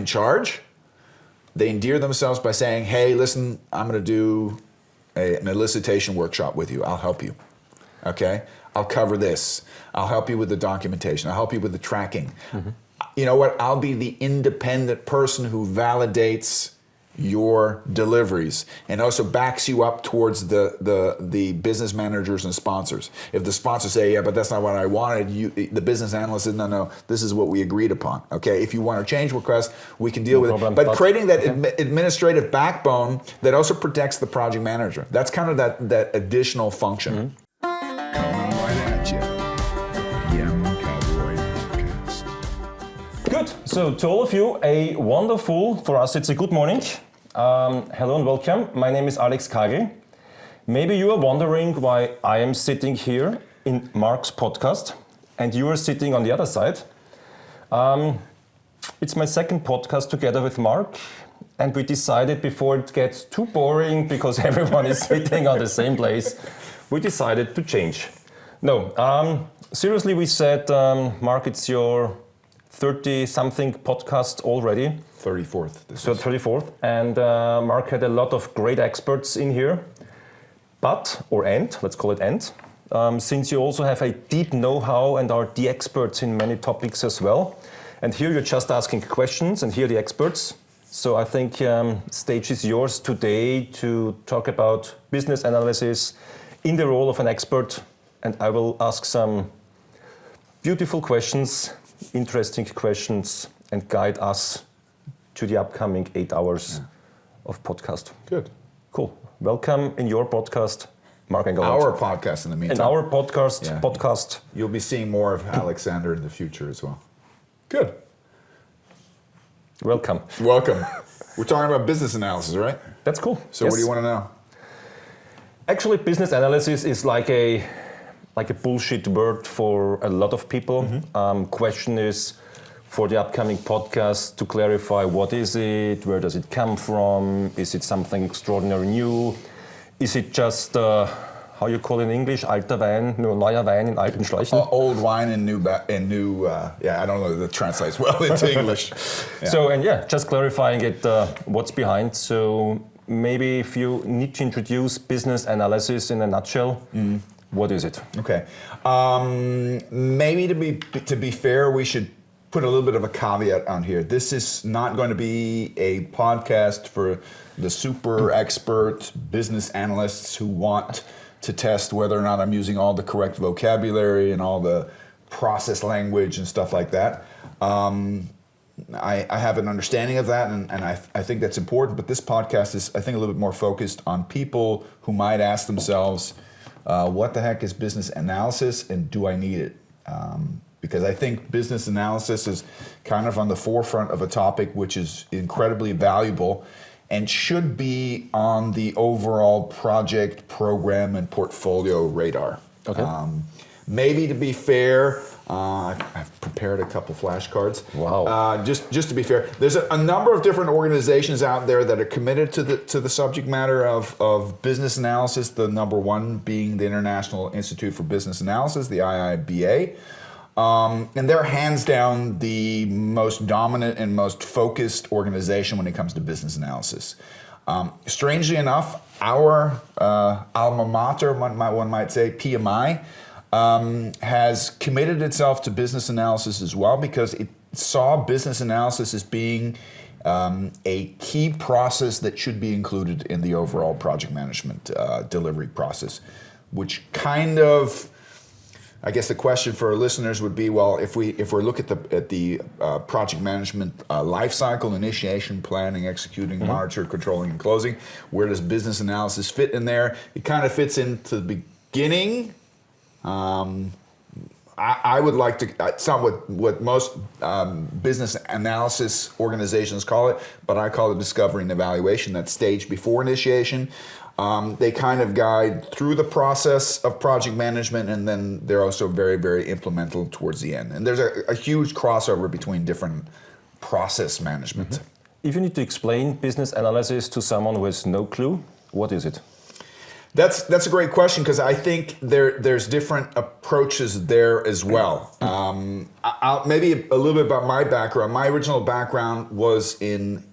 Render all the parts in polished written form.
in charge, they endear themselves by saying, hey, listen, I'm going to do an elicitation workshop with you. I'll help you. Okay? I'll cover this. I'll help you with the documentation. I'll help you with the tracking. Mm-hmm. You know what? I'll be the independent person who validates your deliveries and also backs you up towards the business managers and sponsors. If the sponsors say, yeah, but that's not what I wanted, the business analyst says, no, this is what we agreed upon. Okay, if you want a change request, we can deal with it. But creating that administrative backbone that also protects the project manager. That's kind of that additional function. Mm-hmm. Coming right at you. PM Cowboy Podcast. Good. So to all of you, a wonderful, for us it's a good morning. Hello and welcome. My name is Alex Kagel. Maybe you are wondering why I am sitting here in Mark's podcast and you are sitting on the other side. It's my second podcast together with Mark, and we decided before it gets too boring because everyone is sitting on the same place, we decided to change. No, seriously, we said, Mark, it's your 30-something podcast already. 34th. 34th. And Mark had a lot of great experts in here. Let's call it end. Since you also have a deep know-how and are the experts in many topics as well. And here you're just asking questions and here the experts. So I think stage is yours today to talk about business analysis in the role of an expert. And I will ask some beautiful questions, interesting questions, and guide us to the upcoming 8 hours of podcast. Good. Cool. Welcome in your podcast, Mark Engelhardt. Our podcast in the meantime. In our podcast. You'll be seeing more of Alexander in the future as well. Good. Welcome. We're talking about business analysis, right? That's cool. So What do you want to know? Actually, business analysis is like a bullshit word for a lot of people. Mm-hmm. Question is, for the upcoming podcast, to clarify what is it, where does it come from, is it something extraordinary new, is it just, how you call it in English, alter Wein, neuer Wein in alten Schläuchen? Old wine in new, I don't know if that translates well into English. Yeah. So, just clarifying it, what's behind. So maybe if you need to introduce business analysis in a nutshell, what is it? Okay. Maybe to be fair, we should put a little bit of a caveat on here. This is not going to be a podcast for the super expert business analysts who want to test whether or not I'm using all the correct vocabulary and all the process language and stuff like that. I have an understanding of that, and I think that's important, but this podcast is, I think, a little bit more focused on people who might ask themselves, what the heck is business analysis and do I need it? Because I think business analysis is kind of on the forefront of a topic which is incredibly valuable and should be on the overall project, program, and portfolio radar. Okay. Maybe to be fair, I've prepared a couple flashcards. Wow. Just to be fair, there's a number of different organizations out there that are committed to the subject matter of business analysis, the number one being the International Institute for Business Analysis, the IIBA. And they're hands down the most dominant and most focused organization when it comes to business analysis. Strangely enough, our alma mater, one might say, PMI, has committed itself to business analysis as well because it saw business analysis as being a key process that should be included in the overall project management delivery process, which kind of, I guess the question for our listeners would be, well, if we look at the project management life cycle, initiation, planning, executing, monitor, controlling, and closing, where does business analysis fit in there? It kind of fits into the beginning. I would like to, it's not what most business analysis organizations call it, but I call it discovery and evaluation, that stage before initiation. They kind of guide through the process of project management, and then they're also very, very implemental towards the end. And there's a huge crossover between different process management. If you need to explain business analysis to someone who has no clue, what is it? That's a great question because I think there's different approaches there as well. I'll maybe a little bit about my background. My original background was in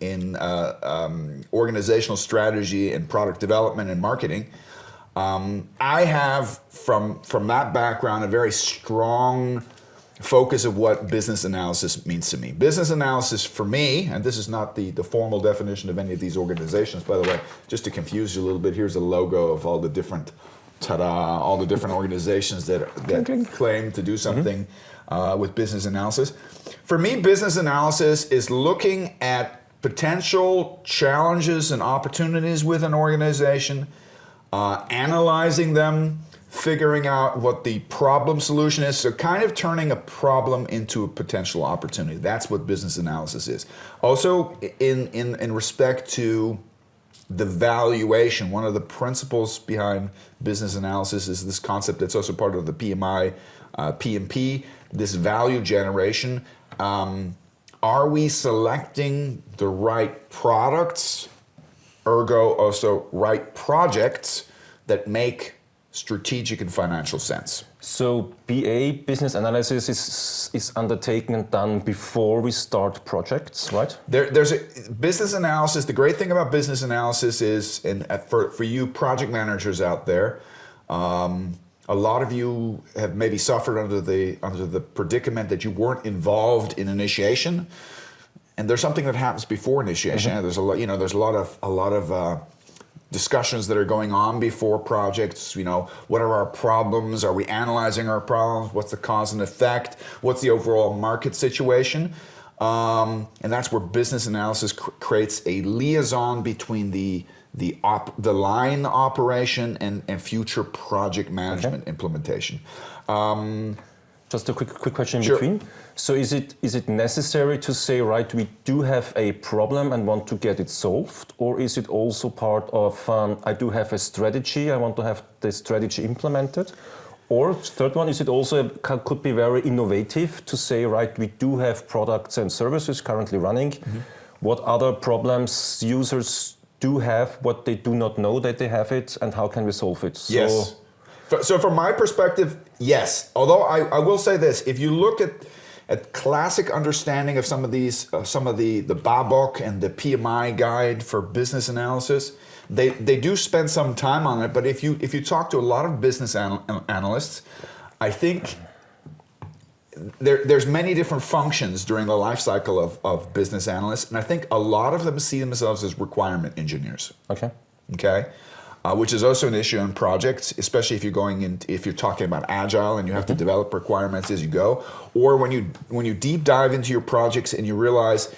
organizational strategy and product development and marketing. I have from that background a very strong focus of what business analysis means to me. Business analysis for me, and this is not the formal definition of any of these organizations, by the way, just to confuse you a little bit, here's a logo of all the different, all the different organizations that claim to do something with business analysis. For me, business analysis is looking at potential challenges and opportunities with an organization, analyzing them, figuring out what the problem solution is, so kind of turning a problem into a potential opportunity. That's what business analysis is. Also, in respect to the valuation, one of the principles behind business analysis is this concept that's also part of the PMI, PMP, this value generation. Are we selecting the right products, ergo also right projects that make strategic and financial sense? So BA, business analysis, is undertaken and done before we start projects, right? There's a business analysis. The great thing about business analysis is, and for you project managers out there, a lot of you have maybe suffered under the predicament that you weren't involved in initiation, and there's something that happens before initiation. Mm-hmm. There's a lot of discussions that are going on before projects. What are our problems? Are we analyzing our problems? What's the cause and effect? What's the overall market situation? And that's where business analysis creates a liaison between the line operation and future project management implementation. Just a quick question in Sure. between. So is it necessary to say, right, we do have a problem and want to get it solved, or is it also part of I do have a strategy, I want to have the strategy implemented? Or third one, is it also could be very innovative to say, right, we do have products and services currently running. Mm-hmm. What other problems users do have, what they do not know that they have it, and how can we solve it? Yes. So from my perspective, yes. Although I will say this, if you look at classic understanding of some of the BABOK and the PMI guide for business analysis, they do spend some time on it. But if you talk to a lot of business analysts, I think there's many different functions during the life cycle of business analysts, and I think a lot of them see themselves as requirement engineers. Okay. Which is also an issue in projects, especially if you're talking about agile and you have to develop requirements as you go, or when you deep dive into your projects and you realize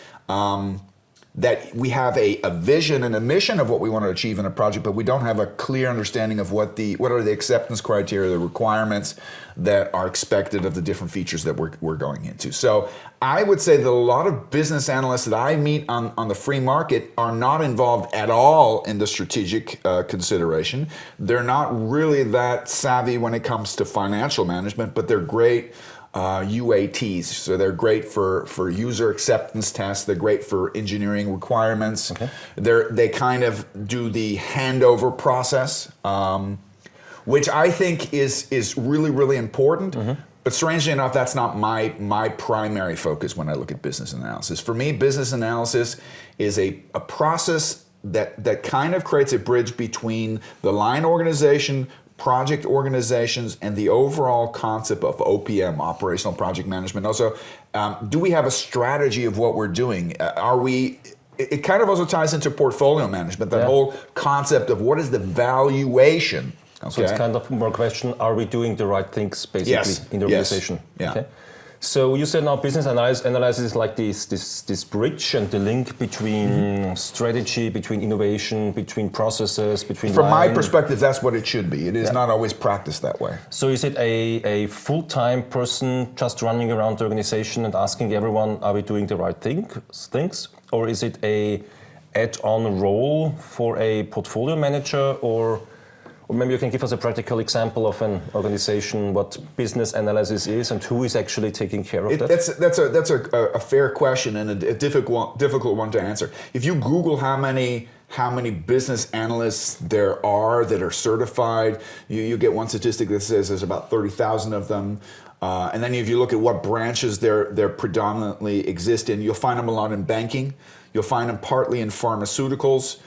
that we have a vision and a mission of what we want to achieve in a project, but we don't have a clear understanding of what are the acceptance criteria, the requirements that are expected of the different features that we're going into. So I would say that a lot of business analysts that I meet on the free market are not involved at all in the strategic consideration. They're not really that savvy when it comes to financial management, but they're great UATs, so they're great for user acceptance tests. They're great for engineering requirements. Okay. They kind of do the handover process, which I think is really, really important. Mm-hmm. But strangely enough, that's not my primary focus when I look at business analysis. For me, business analysis is a process that kind of creates a bridge between the line organization, project organizations, and the overall concept of OPM, operational project management. Also, do we have a strategy of what we're doing? It kind of also ties into portfolio management, that whole concept of what is the valuation. Okay. So it's kind of more question, are we doing the right things basically in the organization? Yes. Yeah. Okay. So you said now business analysis is like this bridge and the link between strategy, between innovation, between processes, between From my perspective, that's what it should be. It is not always practiced that way. So is it a full-time person just running around the organization and asking everyone, are we doing the right things? Or is it a add-on role for a portfolio manager, or maybe you can give us a practical example of an organization, what business analysis is and who is actually taking care of that? That's a fair question and a difficult one to answer. If you Google how how many business analysts there are that are certified. You get one statistic that says there's about 30,000 of them. And then if you look at what branches they're predominantly exist in, you'll find them a lot in banking. You'll find them partly in pharmaceuticals.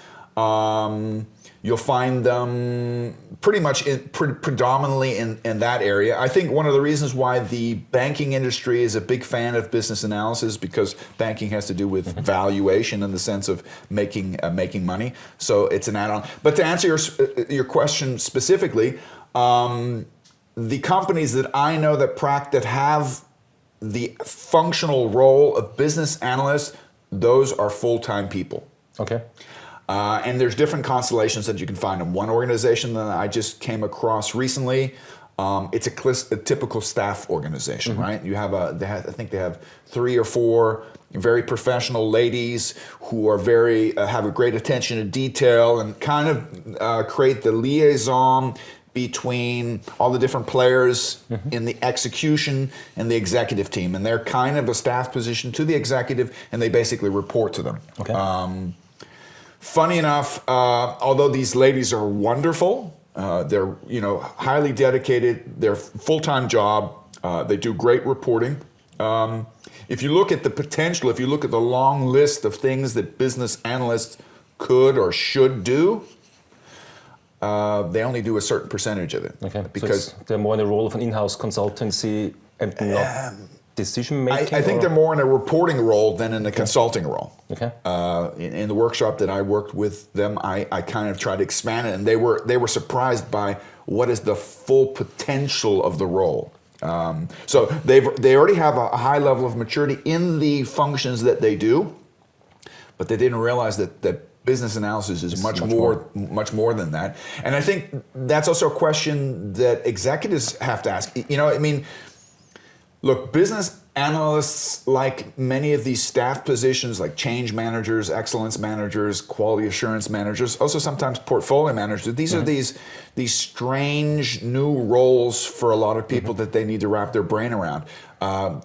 You'll find them pretty much predominantly in that area. I think one of the reasons why the banking industry is a big fan of business analysis, because banking has to do with valuation in the sense of making money. So it's an add-on. But to answer your question specifically, the companies that I know that have the functional role of business analysts, those are full-time people. Okay. And there's different constellations that you can find in one organization that I just came across recently. It's a typical staff organization, right? You have I think they have 3 or 4 very professional ladies who are have a great attention to detail and kind of create the liaison between all the different players in the execution and the executive team. And they're kind of a staff position to the executive, and they basically report to them. Okay. Funny enough, although these ladies are wonderful, they're highly dedicated, they're full-time job, they do great reporting. If you look at the potential, if you look at the long list of things that business analysts could or should do, they only do a certain percentage of it. Okay, because so they're more in the role of an in-house consultancy and not decision making. I think they're more in a reporting role than in a consulting role. Okay. In the workshop that I worked with them, I kind of tried to expand it, and they were surprised by what is the full potential of the role. So they already have a high level of maturity in the functions that they do, but they didn't realize that business analysis is much more than that. And I think that's also a question that executives have to ask. Look, business analysts, like many of these staff positions, like change managers, excellence managers, quality assurance managers, also sometimes portfolio managers, these are these strange new roles for a lot of people that they need to wrap their brain around.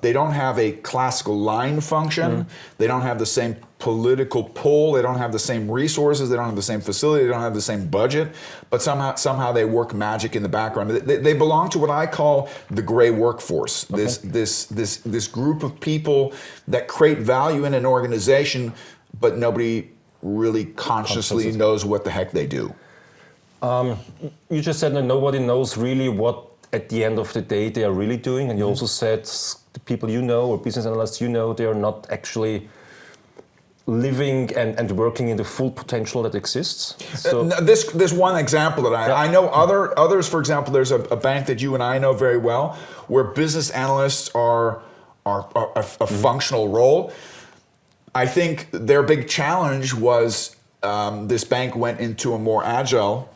They don't have a classical line function. They don't have the same political pull. They don't have the same resources. They don't have the same facility. They don't have the same budget. But somehow they work magic in the background. They belong to what I call the gray workforce. This group of people that create value in an organization, but nobody really consciously knows what the heck they do. You just said that nobody knows really what at the end of the day they are really doing, and you also said the people you know or business analysts you know, they are not actually living and working in the full potential that exists. So this one example that I know others, for example, there's a bank that you and I know very well where business analysts are a functional role. I think their big challenge was this bank went into a more agile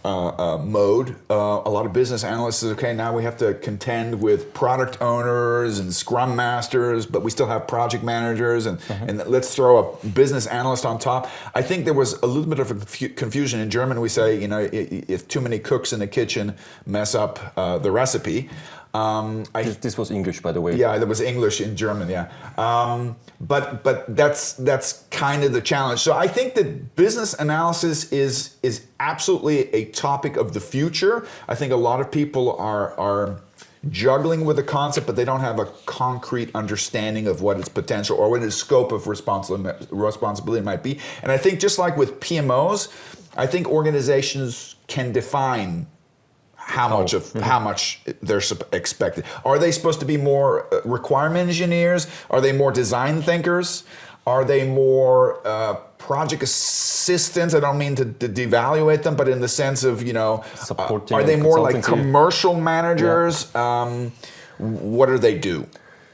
mode. A lot of business analysts said, okay, now we have to contend with product owners and scrum masters, but we still have project managers, and let's throw a business analyst on top. I think there was a little bit of a confusion. In German, we say, if too many cooks in the kitchen mess up the recipe. This was English, by the way. Yeah, that was English in German. Yeah, but that's kind of the challenge. So I think that business analysis is absolutely a topic of the future. I think a lot of people are juggling with the concept, but they don't have a concrete understanding of what its potential or what its scope of responsibility might be. And I think just like with PMOs, I think organizations can define how much they're expected. Are they supposed to be more requirement engineers? Are they more design thinkers? Are they more project assistants? I don't mean to devaluate them, but in the sense of, are they more like commercial managers? Yeah. What do they do?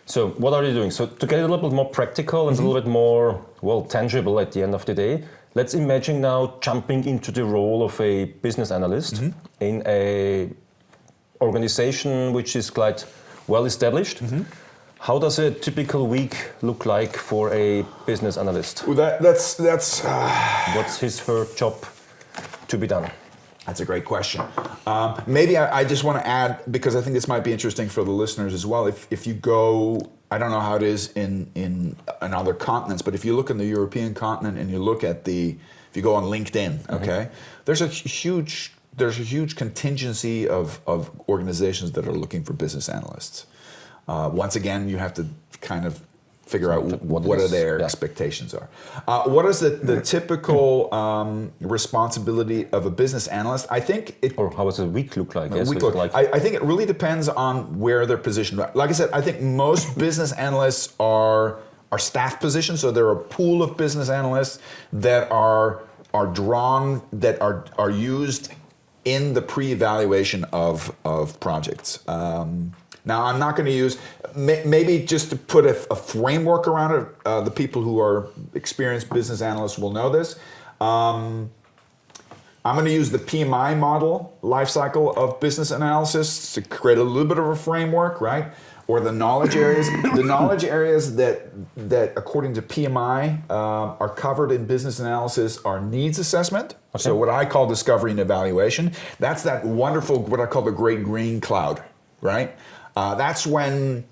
So what are they doing? So to get a little bit more practical and a little bit more, tangible at the end of the day, let's imagine now jumping into the role of a business analyst in a organization which is quite well established. How does a typical week look like for a business analyst? Well, that's what's her job to be done? That's a great question. Maybe I just want to add, because I think this might be interesting for the listeners as well. If you go I don't know how it is in other continents, but if you look in the European continent and you look at if you go on LinkedIn, okay, there's a huge contingency of organizations that are looking for business analysts. Once again, you have to kind of figure out what are their expectations are. What is the typical responsibility of a business analyst? I think or how does a week look like? I think it really depends on where they're positioned. Like I said, I think most business analysts are staff positions, so there are a pool of business analysts that are drawn, that are used in the pre-evaluation of projects. Now, I'm not going to use, maybe just to put a framework around it, the people who are experienced business analysts will know this. I'm going to use the PMI model, life cycle of business analysis, to create a little bit of a framework, right? Or the knowledge areas. The knowledge areas that according to PMI, are covered in business analysis are needs assessment. Okay. So what I call discovery and evaluation. That's that wonderful, what I call the great green cloud, right? That's when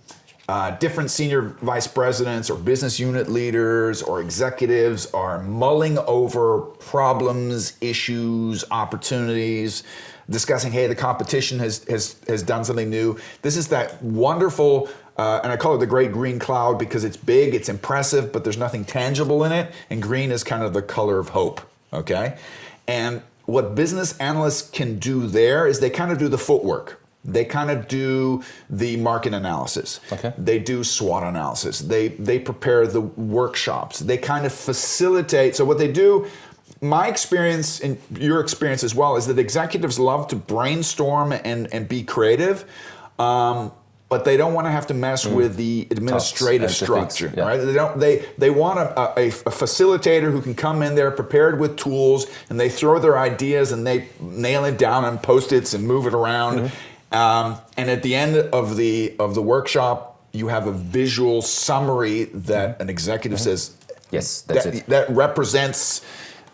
different senior vice presidents or business unit leaders or executives are mulling over problems, issues, opportunities, discussing, hey, the competition has done something new. This is that wonderful, and I call it the great green cloud because it's big, it's impressive, but there's nothing tangible in it. And green is kind of the color of hope, okay? And what business analysts can do there is they kind of do the footwork. They kind of do the market analysis. Okay. They do SWOT analysis. They prepare the workshops. They kind of facilitate. So what they do, my experience and your experience as well, is that executives love to brainstorm and be creative, but they don't want to have to mess with the administrative structure, right? They want a facilitator who can come in there prepared with tools, and they throw their ideas and they nail it down on Post-its and move it around. And at the end of the workshop, you have a visual summary that an executive says, yes, that's it. That represents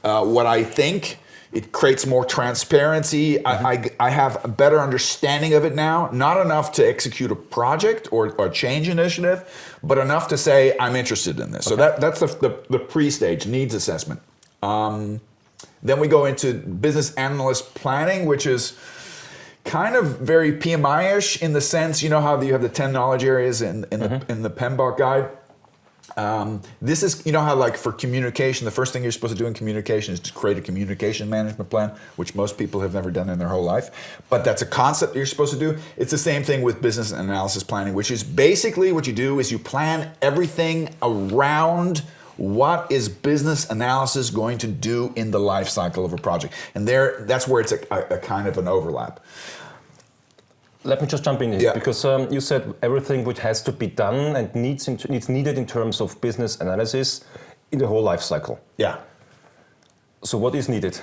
what I think. It creates more transparency. I have a better understanding of it now. Not enough to execute a project or a change initiative, but enough to say, I'm interested in this. Okay. So that's the pre-stage, needs assessment. Then we go into business analyst planning, which is kind of very PMI-ish in the sense, you know how you have the 10 knowledge areas in the PMBOK guide? This is, you know how like for communication, the first thing you're supposed to do in communication is to create a communication management plan, which most people have never done in their whole life. But that's a concept you're supposed to do. It's the same thing with business analysis planning, which is basically what you do is you plan everything around what is business analysis going to do in the life cycle of a project. And that's where it's a kind of an overlap. Let me just jump in here, because you said everything which has to be done and needs needed in terms of business analysis in the whole life cycle. Yeah. So what is needed?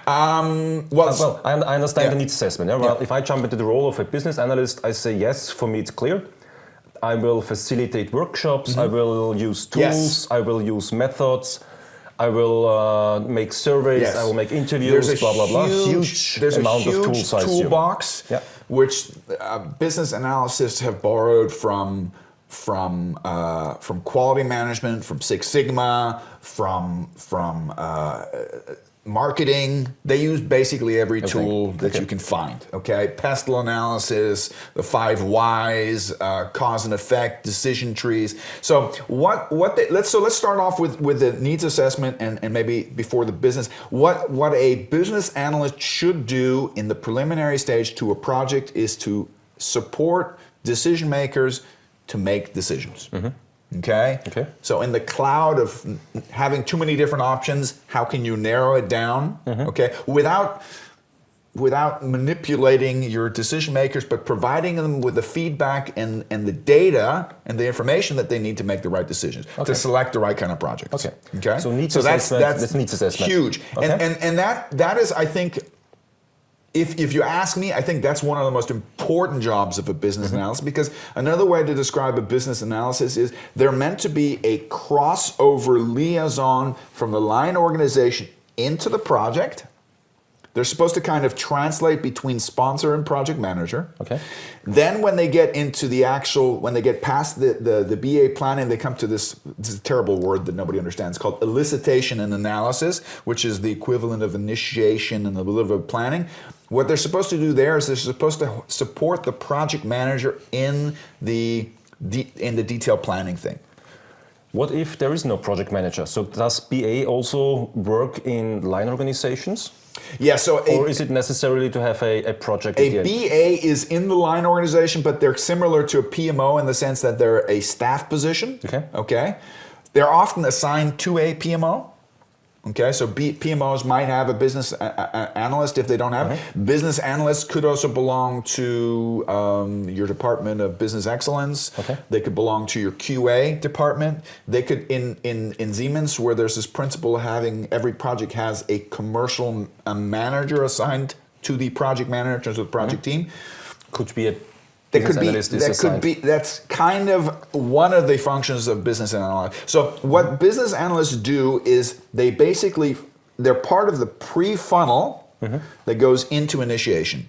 Well, I understand the needs assessment. Yeah? Well, if I jump into the role of a business analyst, I say yes, for me it's clear. I will facilitate workshops, I will use tools, I will use methods, I will make surveys, I will make interviews, blah, blah, blah. Huge amount of tools I assume. Toolbox, which business analysts have borrowed from quality management, from Six Sigma, from marketing. They use basically every tool that you can find. Okay, pestle analysis, the 5 whys, cause and effect, decision trees. So let's start off with the needs assessment and maybe before the business. What a business analyst should do in the preliminary stage to a project is to support decision makers to make decisions. Okay? So in the cloud of having too many different options, how can you narrow it down? Okay, without manipulating your decision makers, but providing them with the feedback and the data and the information that they need to make the right decisions to select the right kind of projects. Okay. So needs assessment. That's needs assessment. Huge. And that is, I think, if you ask me, I think that's one of the most important jobs of a business analyst, because another way to describe a business analysis is they're meant to be a crossover liaison from the line organization into the project They're supposed to kind of translate between sponsor and project manager. Okay. Then when they get into the actual, when they get past the BA planning, they come to this is a terrible word that nobody understands, called elicitation and analysis, which is the equivalent of initiation and a little bit of planning. What they're supposed to do there is they're supposed to support the project manager in the detailed planning thing. What if there is no project manager? So does BA also work in line organizations? Yeah, so or is it necessarily to have a project at the end? BA is in the line organization, but they're similar to a PMO in the sense that they're a staff position. Okay. They're often assigned to a PMO. Okay, so PMOs might have a business analyst if they don't have. Business analysts could also belong to your department of business excellence. Okay. They could belong to your QA department. They could, in Siemens, where there's this principle of having every project has a commercial manager assigned to the project manager, to the project team. Could be a that's kind of one of the functions of business analysts. So what business analysts do is they're part of the pre-funnel that goes into initiation.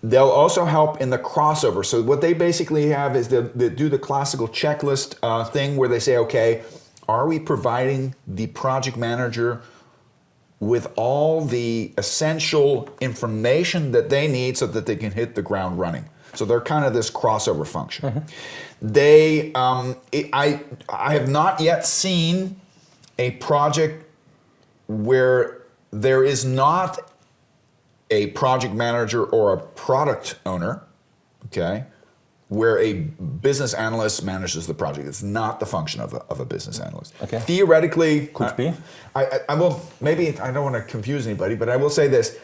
They'll also help in the crossover. So what they basically have is they do the classical checklist thing where they say, okay, are we providing the project manager with all the essential information that they need so that they can hit the ground running? So they're kind of this crossover function. I have not yet seen a project where there is not a project manager or a product owner, okay, where a business analyst manages the project. It's not the function of a business analyst. Okay. Theoretically, could be. I will, maybe I don't want to confuse anybody, but I will say this.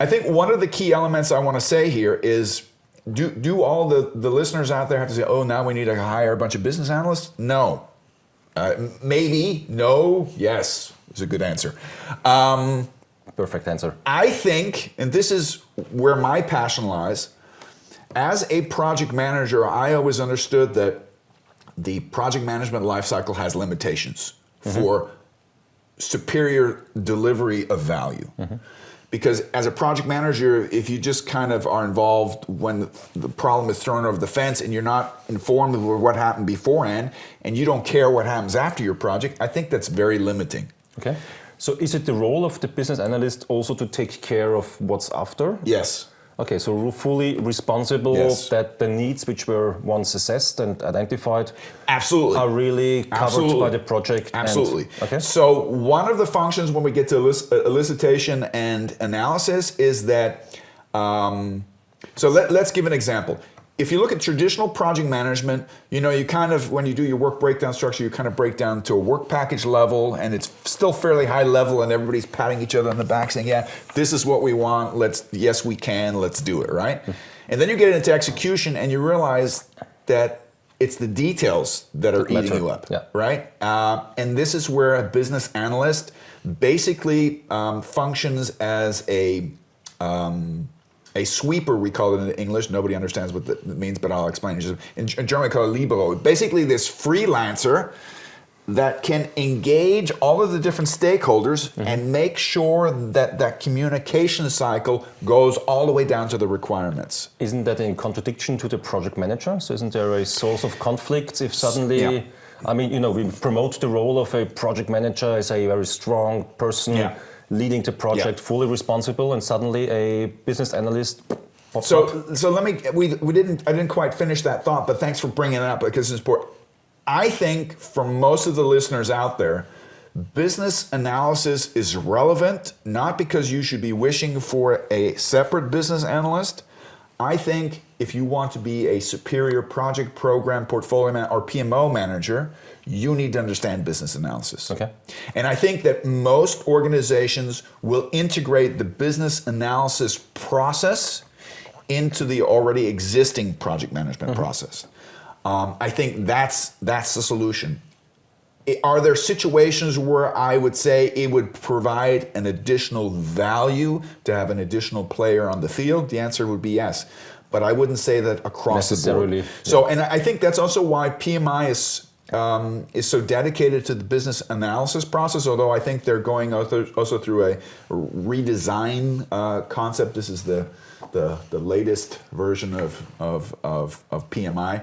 I think one of the key elements I want to say here is, do all the listeners out there have to say, oh, now we need to hire a bunch of business analysts? No. Maybe, no, yes, is a good answer. Perfect answer. I think, and this is where my passion lies, as a project manager, I always understood that the project management lifecycle has limitations for superior delivery of value. Because as a project manager, if you just kind of are involved when the problem is thrown over the fence and you're not informed of what happened beforehand and you don't care what happens after your project, I think that's very limiting. Okay. So is it the role of the business analyst also to take care of what's after? Yes. Okay, so fully responsible that the needs which were once assessed and identified are really covered by the project. Absolutely. Okay. So one of the functions when we get to elicitation and analysis is that, so let's give an example. If you look at traditional project management, you kind of, when you do your work breakdown structure, you kind of break down to a work package level, and it's still fairly high level, and everybody's patting each other on the back saying, yeah, this is what we want, yes, we can, let's do it, right? And then you get into execution, and you realize that it's the details that are eating you up, right? And this is where a business analyst basically functions as a sweeper, we call it in English. Nobody understands what that means, but I'll explain it. In German, we call it libero. Basically, this freelancer that can engage all of the different stakeholders and make sure that that communication cycle goes all the way down to the requirements. Isn't that in contradiction to the project manager? So isn't there a source of conflict if suddenly, we promote the role of a project manager as a very strong person leading the project, fully responsible, and suddenly a business analyst pops up? So let me. I didn't quite finish that thought, but thanks for bringing it up because it's important. I think for most of the listeners out there, business analysis is relevant not because you should be wishing for a separate business analyst. I think if you want to be a superior project program portfolio or PMO manager, you need to understand business analysis. Okay. And I think that most organizations will integrate the business analysis process into the already existing project management process. I think that's the solution. Are there situations where I would say it would provide an additional value to have an additional player on the field? The answer would be yes. But I wouldn't say that across the board. So, and I think that's also why PMI is so dedicated to the business analysis process, although I think they're going also through a redesign concept. This is the latest version of PMI.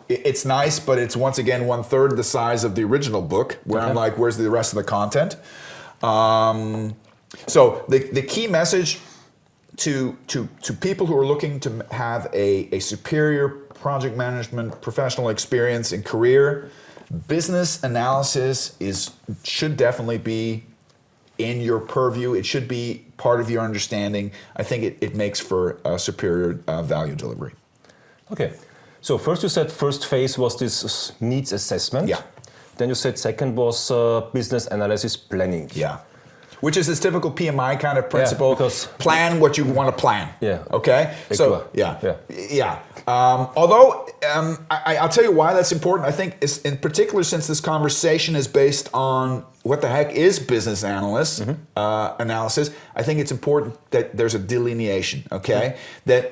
It's nice, but it's once again 1/3 the size of the original book, where I'm like, where's the rest of the content? So the key message to people who are looking to have a superior project management professional experience and career, business analysis should definitely be in your purview. It should be part of your understanding. I think it makes for a superior value delivery. Okay. So first you said first phase was this needs assessment. Yeah. Then you said second was business analysis planning. Yeah. Which is this typical PMI kind of principle. Yeah, because plan what you want to plan. Yeah. Okay. So yeah. Although I'll tell you why that's important. I think it's, in particular, since this conversation is based on what the heck is business analyst analysis, I think it's important that there's a delineation. Okay. That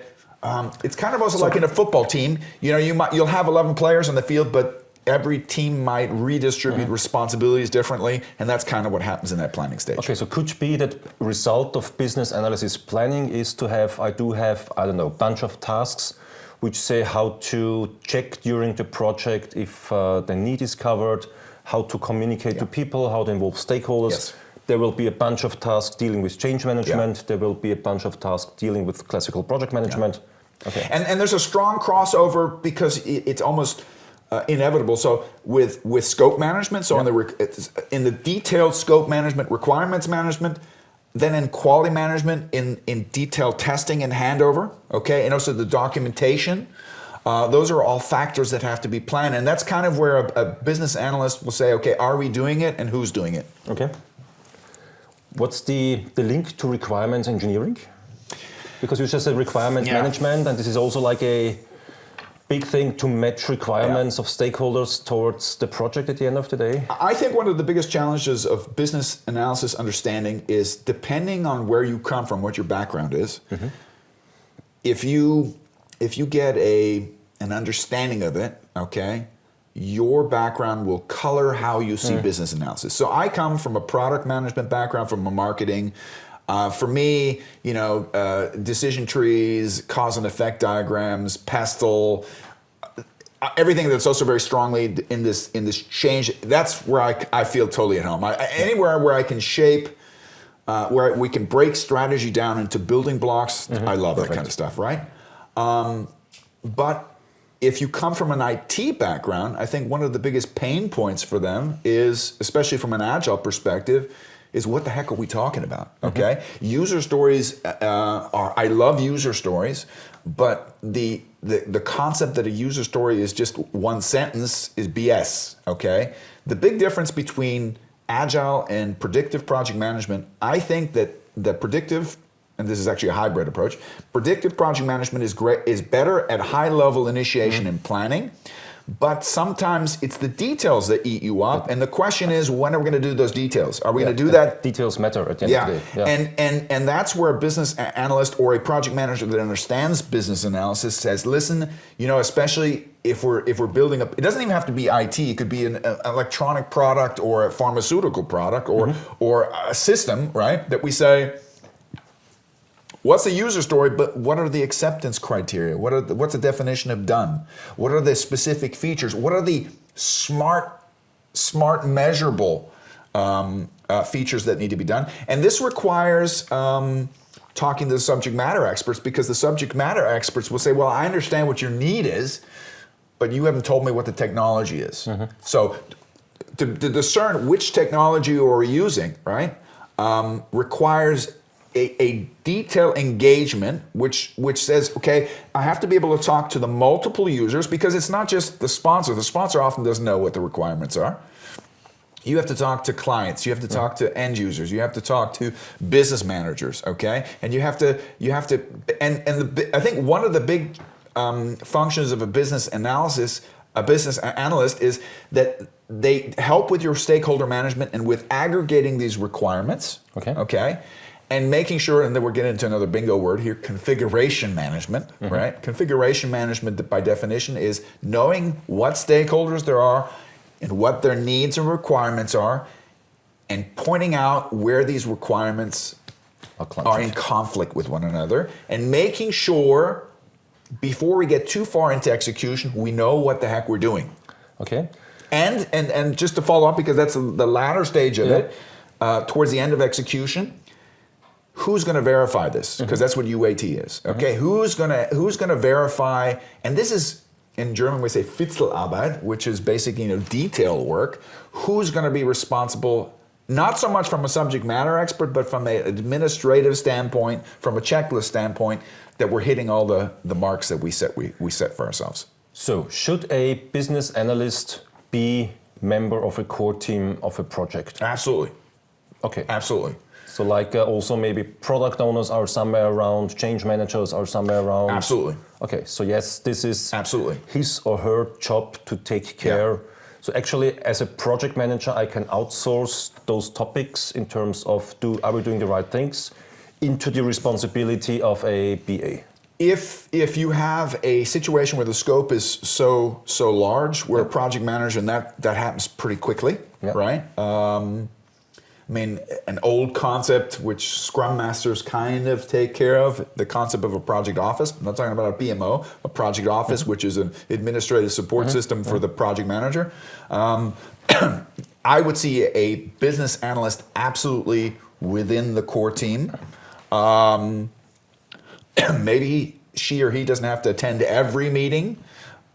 it's kind of also like in a football team. You know, you'll have 11 players on the field, but every team might redistribute responsibilities differently, and that's kind of what happens in that planning stage. Okay, so could be that result of business analysis planning is to have, I don't know, bunch of tasks which say how to check during the project if the need is covered, how to communicate to people, how to involve stakeholders. Yes. There will be a bunch of tasks dealing with change management. There will be a bunch of tasks dealing with classical project management. Okay. And there's a strong crossover because it's almost inevitable. So with scope management, so in the detailed scope management, requirements management, then in quality management, in detailed testing and handover, okay, and also the documentation, those are all factors that have to be planned. And that's kind of where a business analyst will say, okay, are we doing it and who's doing it? Okay. What's the link to requirements engineering? Because you just said requirement management, and this is also like a big thing to match requirements of stakeholders towards the project at the end of the day? I think one of the biggest challenges of business analysis understanding is, depending on where you come from, what your background is, if you get an understanding of it, okay, your background will color how you see business analysis. So I come from a product management background, from a marketing. For me, you know, decision trees, cause and effect diagrams, pestle, everything that's also very strongly in this change. That's where I feel totally at home. Anywhere where I can shape, where we can break strategy down into building blocks, I love that kind of stuff, right? But if you come from an IT background, I think one of the biggest pain points for them is, especially from an agile perspective, is what the heck are we talking about, okay? User stories I love user stories, but the concept that a user story is just one sentence is BS, okay? The big difference between agile and predictive project management, I think that the predictive, and this is actually a hybrid approach, predictive project management is better at high level initiation and planning. But sometimes it's the details that eat you up, and the question is, when are we going to do those details? Are we going to do that? Details matter at the end of the day. Yeah. And that's where a business analyst or a project manager that understands business analysis says, listen, you know, especially if we're building up, it doesn't even have to be IT. It could be an electronic product or a pharmaceutical product or a system, right? That we say, what's the user story, but what are the acceptance criteria? What's the definition of done? What are the specific features? What are the smart measurable features that need to be done? And this requires talking to the subject matter experts, because the subject matter experts will say, well, I understand what your need is, but you haven't told me what the technology is. So to discern which technology you're using, right, requires a detailed engagement, which says, okay, I have to be able to talk to the multiple users, because it's not just the sponsor. The sponsor often doesn't know what the requirements are. You have to talk to clients. You have to talk to end users. You have to talk to business managers. Okay, and I think one of the big functions of a business analyst is that they help with your stakeholder management and with aggregating these requirements. Okay. And making sure, and then we're getting into another bingo word here, configuration management, right? Configuration management, by definition, is knowing what stakeholders there are and what their needs and requirements are, and pointing out where these requirements are in conflict with one another, and making sure before we get too far into execution, we know what the heck we're doing. Okay. And just to follow up, because that's the latter stage of it, towards the end of execution, who's going to verify this? Because that's what UAT is. Okay, who's going to verify? And this is, in German we say Fitzelarbeit, which is basically detail work. Who's going to be responsible? Not so much from a subject matter expert, but from an administrative standpoint, from a checklist standpoint, that we're hitting all the marks that we set for ourselves. So, should a business analyst be member of a core team of a project? Absolutely. Okay. Absolutely. So like also maybe product owners are somewhere around, change managers are somewhere around. Absolutely. Okay, so yes, this is absolutely his or her job to take care. Yeah. So actually, as a project manager, I can outsource those topics in terms of are we doing the right things into the responsibility of a BA. If you have a situation where the scope is so large, where a project manager, and that happens pretty quickly, right? I mean, an old concept which Scrum Masters kind of take care of, the concept of a project office. I'm not talking about a PMO, a project office, which is an administrative support system for the project manager. I would see a business analyst absolutely within the core team. Maybe she or he doesn't have to attend every meeting,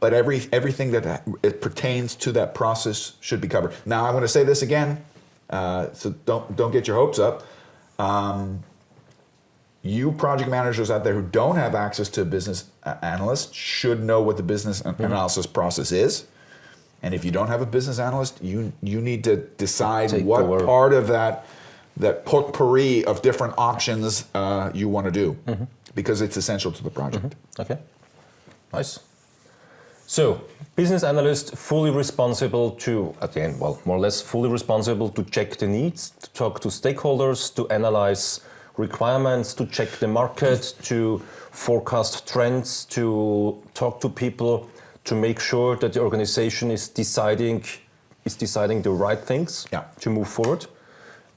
but everything that it pertains to that process should be covered. Now, I'm going to say this again. So don't get your hopes up. You project managers out there who don't have access to a business analyst should know what the business analysis process is. And if you don't have a business analyst, you need to decide what part of that potpourri of different options you want to do, because it's essential to the project. Okay, nice. So, business analyst fully responsible to, at the end, well, more or less fully responsible to check the needs, to talk to stakeholders, to analyze requirements, to check the market, to forecast trends, to talk to people, to make sure that the organization is deciding the right things to move forward.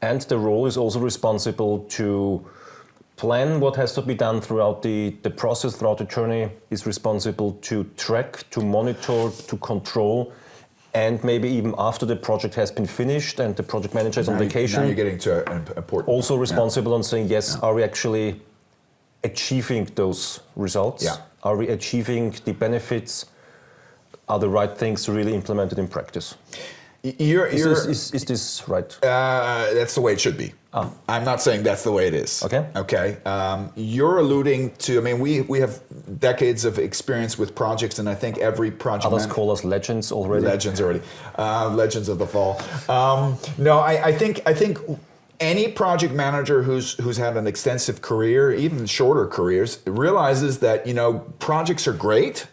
And the role is also responsible to plan what has to be done throughout the process, throughout the journey, is responsible to track, to monitor, to control, and maybe even after the project has been finished and the project manager is on vacation. Now you're getting to an important. Also responsible on saying, are we actually achieving those results? Yeah. Are we achieving the benefits? Are the right things really implemented in practice? Is this right? That's the way it should be. I'm not saying that's the way it is. Okay. You're alluding to, I mean, we have decades of experience with projects, and I think every project... Others call us legends already. Legends of the fall. No, I think any project manager who's had an extensive career, even shorter careers, realizes that, projects are great.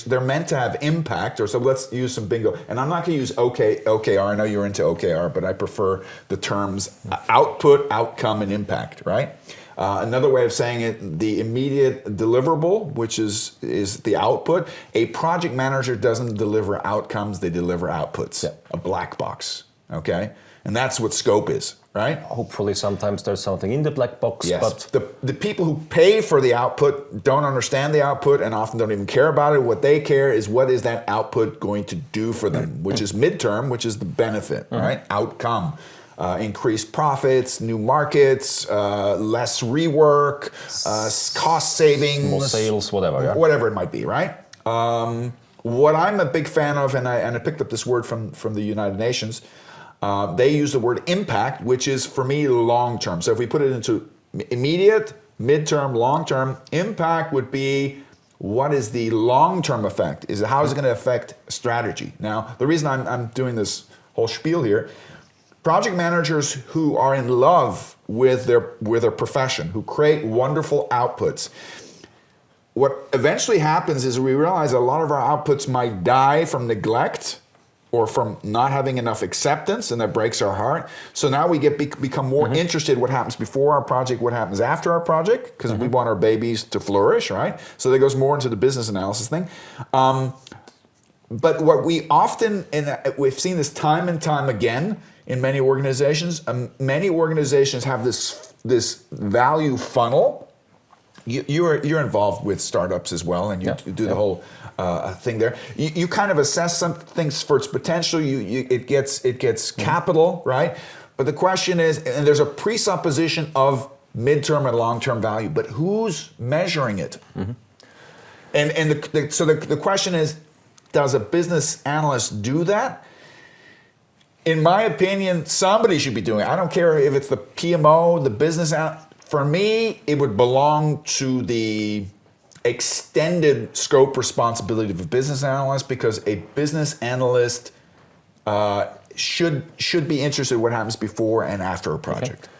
They're meant to have impact, so let's use some bingo. And I'm not going to use OKR. I know you're into OKR, but I prefer the terms output, outcome, and impact, right? Another way of saying it, the immediate deliverable, which is the output. A project manager doesn't deliver outcomes, they deliver outputs, a black box, okay? And that's what scope is, right? Hopefully sometimes there's something in the black box. Yes. But the people who pay for the output don't understand the output and often don't even care about it. What they care is what is that output going to do for them, which is midterm, which is the benefit, right? Outcome. Increased profits, new markets, less rework, cost savings. More sales, whatever. Whatever it might be, right? What I'm a big fan of, and I picked up this word from the United Nations, they use the word impact, which is, for me, long-term. So if we put it into immediate, midterm, long-term, impact would be, what is the long-term effect? How is it going to affect strategy? Now, the reason I'm doing this whole spiel here, project managers who are in love with their profession, who create wonderful outputs, what eventually happens is we realize a lot of our outputs might die from neglect or from not having enough acceptance, and that breaks our heart. So now we become more interested what happens before our project, what happens after our project, because we want our babies to flourish, right? So that goes more into the business analysis thing. But what we often, and we've seen this time and time again in many organizations, have this value funnel. You're involved with startups as well, and you do the whole thing there. You kind of assess some things for its potential. It gets capital, right? But the question is, and there's a presupposition of midterm and long-term value, but who's measuring it? So the question is, does a business analyst do that? In my opinion, somebody should be doing it. I don't care if it's the PMO, the business analyst. For me, it would belong to the extended scope responsibility of a business analyst, because a business analyst should be interested in what happens before and after a project. Okay.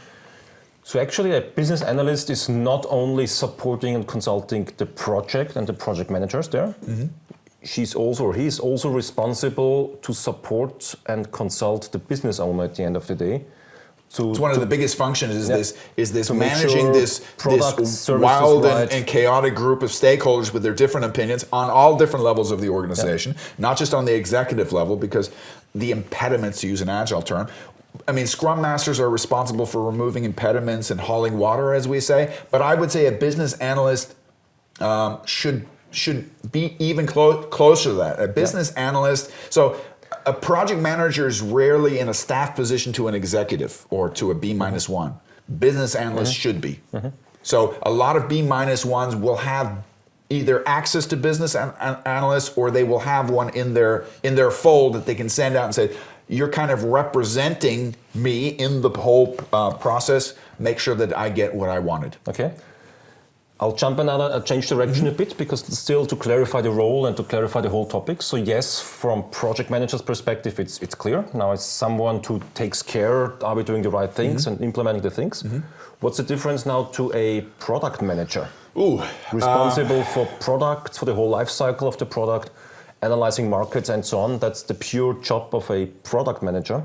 So actually, a business analyst is not only supporting and consulting the project and the project managers there. He's also responsible to support and consult the business owner at the end of the day. It's one of the biggest functions is this managing sure this wild and chaotic group of stakeholders with their different opinions on all different levels of the organization, not just on the executive level, because the impediments, to use an agile term. I mean, Scrum Masters are responsible for removing impediments and hauling water, as we say, but I would say a business analyst should be even closer to that. A business analyst, so a project manager is rarely in a staff position to an executive or to a B-1. Business analysts should be. So a lot of B-1s will have either access to business analysts, or they will have one in their fold that they can send out and say, you're kind of representing me in the whole process. Make sure that I get what I wanted. Okay. I'll change direction a bit, because still to clarify the role and to clarify the whole topic. So yes, from project manager's perspective, it's clear. Now it's someone who takes care, are we doing the right things and implementing the things? What's the difference now to a product manager? Responsible for product, for the whole life cycle of the product, analyzing markets and so on. That's the pure job of a product manager.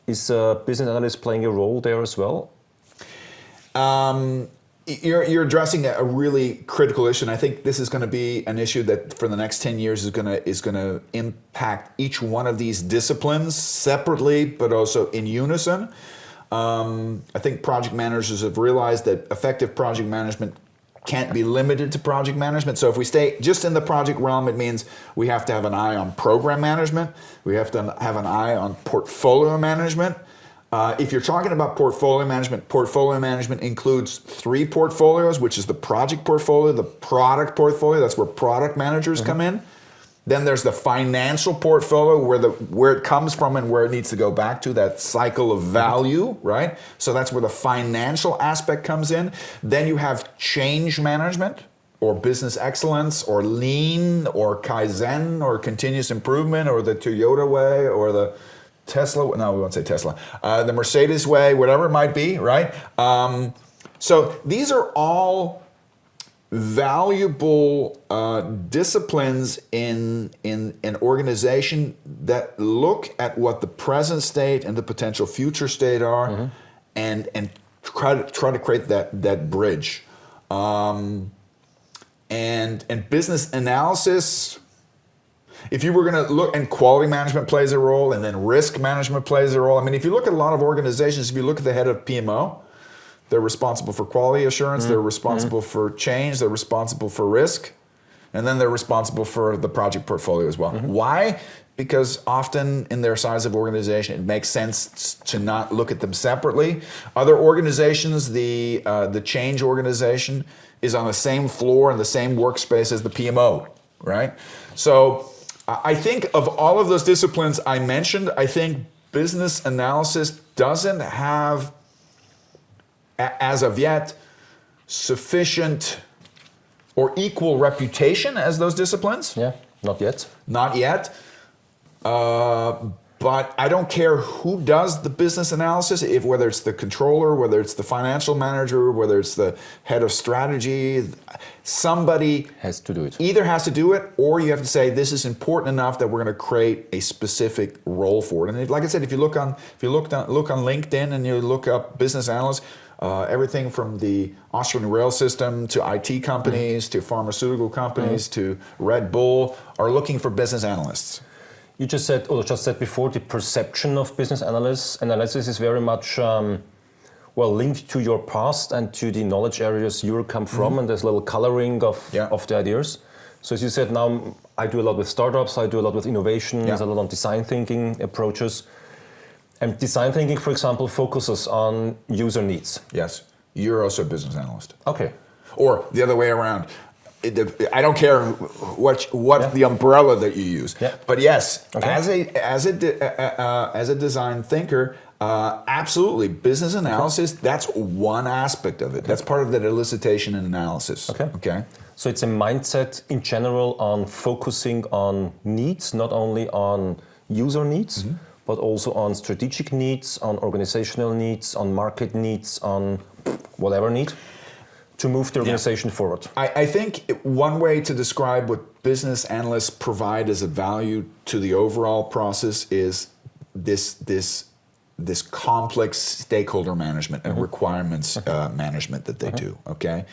Is a business analyst playing a role there as well? You're addressing a really critical issue, and I think this is going to be an issue that for the next 10 years is going to impact each one of these disciplines separately, but also in unison. I think project managers have realized that effective project management can't be limited to project management. So if we stay just in the project realm, it means we have to have an eye on program management. We have to have an eye on portfolio management. If you're talking about portfolio management includes 3 portfolios, which is the project portfolio, the product portfolio, that's where product managers come in. Then there's the financial portfolio, where it comes from and where it needs to go back to, that cycle of value, right? So that's where the financial aspect comes in. Then you have change management, or business excellence, or lean, or Kaizen, or continuous improvement, or the Toyota way, or the Tesla, no, we won't say Tesla, the Mercedes way, whatever it might be, right? So these are all valuable disciplines in an organization that look at what the present state and the potential future state are, and try to create that bridge. And business analysis, if you were going to look, and quality management plays a role, and then risk management plays a role. I mean, if you look at a lot of organizations, if you look at the head of PMO, they're responsible for quality assurance, they're responsible for change, they're responsible for risk, and then they're responsible for the project portfolio as well. Why? Because often in their size of organization, it makes sense to not look at them separately. Other organizations, the change organization is on the same floor and the same workspace as the PMO, right? So I think of all of those disciplines I mentioned, I think business analysis doesn't have, as of yet, sufficient or equal reputation as those disciplines. Yeah, not yet. Not yet. But I don't care who does the business analysis, whether it's the controller, whether it's the financial manager, whether it's the head of strategy, somebody has to do it. Either has to do it, or you have to say this is important enough that we're going to create a specific role for it. And like I said, if you look on LinkedIn and you look up business analysts, everything from the Austrian rail system to IT companies to pharmaceutical companies to Red Bull are looking for business analysts. You just said before, the perception of business analysis is very much linked to your past and to the knowledge areas you come from, and there's a little coloring of the ideas. So as you said, now I do a lot with startups, I do a lot with innovation, there's a lot on design thinking approaches. And design thinking, for example, focuses on user needs. Yes, you're also a business analyst. Okay. Or the other way around. I don't care what the umbrella that you use, but yes, as a design thinker, absolutely, business analysis. That's one aspect of it. That's part of that elicitation and analysis. Okay. So it's a mindset in general on focusing on needs, not only on user needs, but also on strategic needs, on organizational needs, on market needs, on whatever need, to move the organization forward. I think one way to describe what business analysts provide as a value to the overall process is this complex stakeholder management and requirements management that they do. Okay,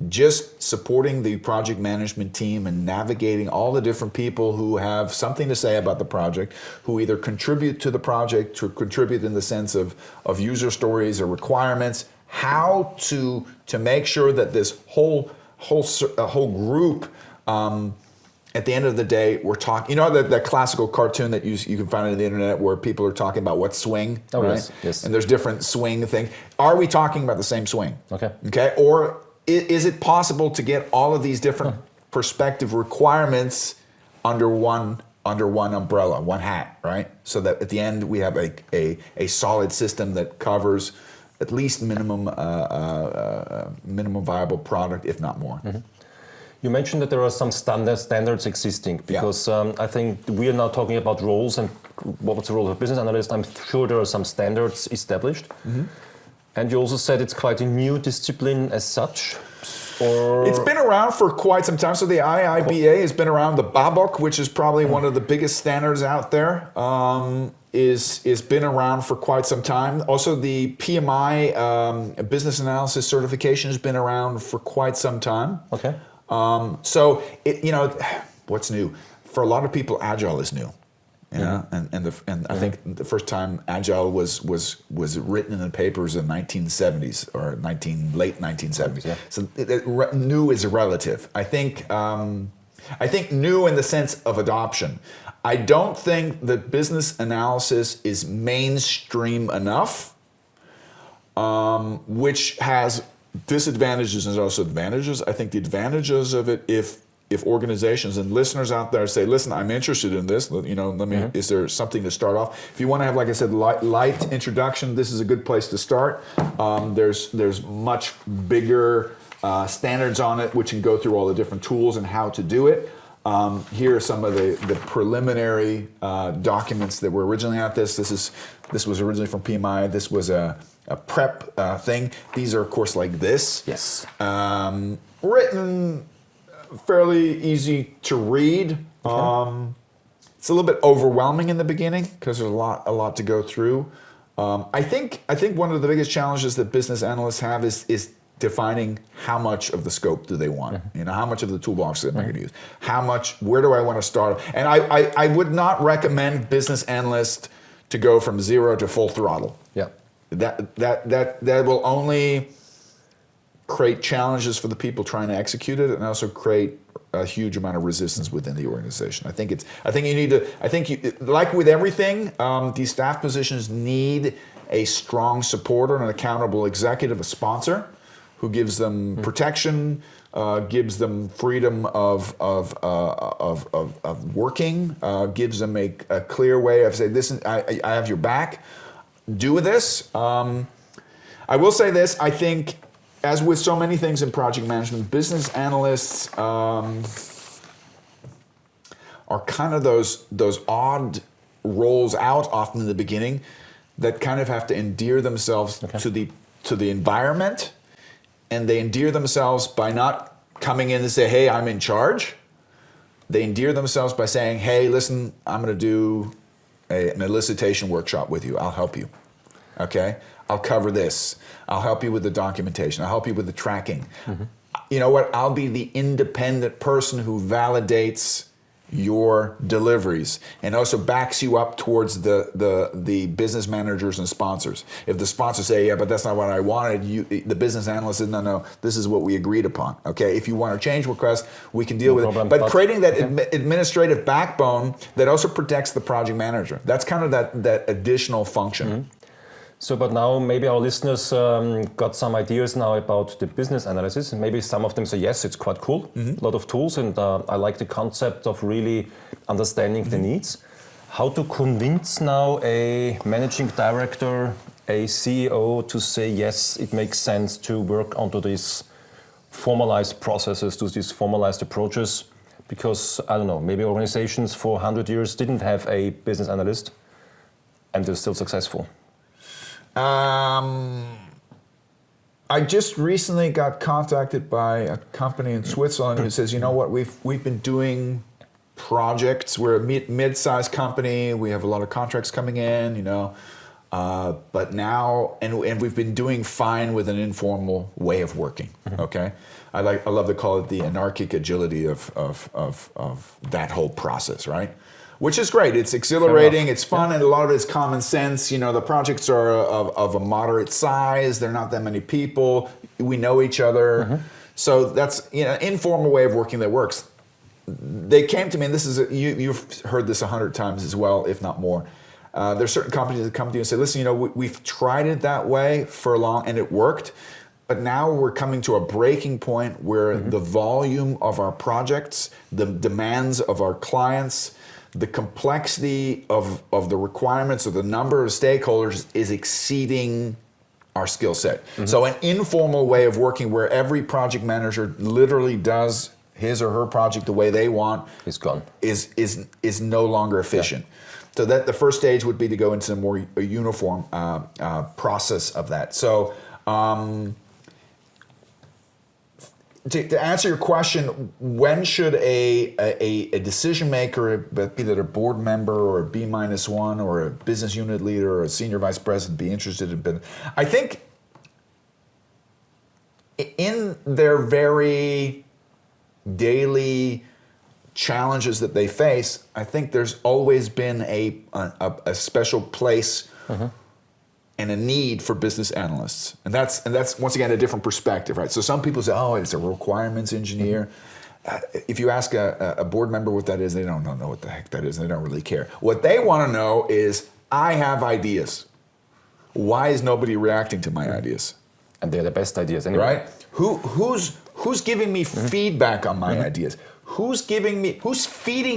just supporting the project management team and navigating all the different people who have something to say about the project, who either contribute to the project, or contribute in the sense of user stories or requirements. How to make sure that this whole group, at the end of the day, we're talking. You know that classical cartoon that you can find on the internet where people are talking about what swing, right? Yes. And there's different swing things. Are we talking about the same swing? Okay. Or is it possible to get all of these different perspective requirements under one umbrella, one hat, right? So that at the end we have a solid system that covers at least minimum viable product, if not more. You mentioned that there are some standards existing, because I think we are now talking about roles and what's the role of a business analyst. I'm sure there are some standards established. And you also said it's quite a new discipline as such. Or it's been around for quite some time. So the IIBA has been around. The BABOK, which is probably one of the biggest standards out there, is been around for quite some time. Also, the PMI business analysis certification has been around for quite some time. Okay. So what's new for a lot of people? Agile is new. And I think the first time Agile was written in the papers in 1970s or late 1970s. Yeah. So new is relative. I think new in the sense of adoption. I don't think that business analysis is mainstream enough, which has disadvantages and also advantages. I think the advantages of it, if organizations and listeners out there say, listen, I'm interested in this, is there something to start off? If you want to have, like I said, light introduction, this is a good place to start. There's much bigger standards on it, which can go through all the different tools and how to do it. Here are some of the preliminary documents that were originally out. This was originally from PMI. This was a prep thing. These are, of course, like this. Yes. Written fairly easy to read. Okay. It's a little bit overwhelming in the beginning because there's a lot to go through. I think one of the biggest challenges that business analysts have is defining how much of the scope do they want. How much of the toolbox am I going to use? Where do I want to start? And I would not recommend business analysts to go from 0 to full throttle. Yeah. That will only create challenges for the people trying to execute it, and also create a huge amount of resistance within the organization. Like with everything, these staff positions need a strong supporter, an accountable executive, a sponsor, who gives them protection, gives them freedom of working, gives them a clear way of saying, "Listen, I have your back. Do this." I will say this: I think, as with so many things in project management, business analysts are kind of those odd roles out often in the beginning that kind of have to endear themselves to the environment, and they endear themselves by not coming in and say, hey, I'm in charge. They endear themselves by saying, hey, listen, I'm going to do an elicitation workshop with you. I'll help you. Okay? I'll cover this. I'll help you with the documentation. I'll help you with the tracking. You know what? I'll be the independent person who validates your deliveries and also backs you up towards the business managers and sponsors. If the sponsors say, yeah, but that's not what I wanted, the business analyst says, no, this is what we agreed upon. Okay, if you want a change request, we can deal with it. But creating that administrative backbone that also protects the project manager. That's kind of that additional function. So, but now maybe our listeners got some ideas now about the business analysis. And maybe some of them say, yes, it's quite cool, a lot of tools, and I like the concept of really understanding the needs. How to convince now a managing director, a CEO to say, yes, it makes sense to work onto these formalized processes, to these formalized approaches, because, I don't know, maybe organizations for 100 years didn't have a business analyst, and they're still successful. I just recently got contacted by a company in Switzerland who says, you know what, we've been doing projects. We're a mid-sized company. We have a lot of contracts coming in, you know, but now, and we've been doing fine with an informal way of working. Okay, I love to call it the anarchic agility of that whole process, right? Which is great. It's exhilarating, it's fun, and a lot of it is common sense. You know, the projects are of a moderate size. They're not that many people. We know each other. So that's, you know, informal way of working that works. They came to me, and this is, you've heard this 100 times as well, if not more. There's certain companies that come to you and say, listen, you know, we've tried it that way for a long, and it worked. But now we're coming to a breaking point where the volume of our projects, the demands of our clients, the complexity of the requirements or the number of stakeholders is exceeding our skill set. So an informal way of working where every project manager literally does his or her project the way they want is gone. Is no longer efficient. So that the first stage would be to go into a more uniform process of that. So to answer your question, when should a decision maker, be that a board member or a B-1 or a business unit leader or a senior vice president, be interested in business? I think in their very daily challenges that they face, I think there's always been a special place and a need for business analysts. And that's once again a different perspective, right? So some people say, oh, it's a requirements engineer. If you ask a board member what that is, they don't know what the heck that is. They don't really care. What they want to know is, I have ideas. Why is nobody reacting to my ideas? And they're the best ideas anyway. Right? Who's giving me feedback on my ideas? Who's feeding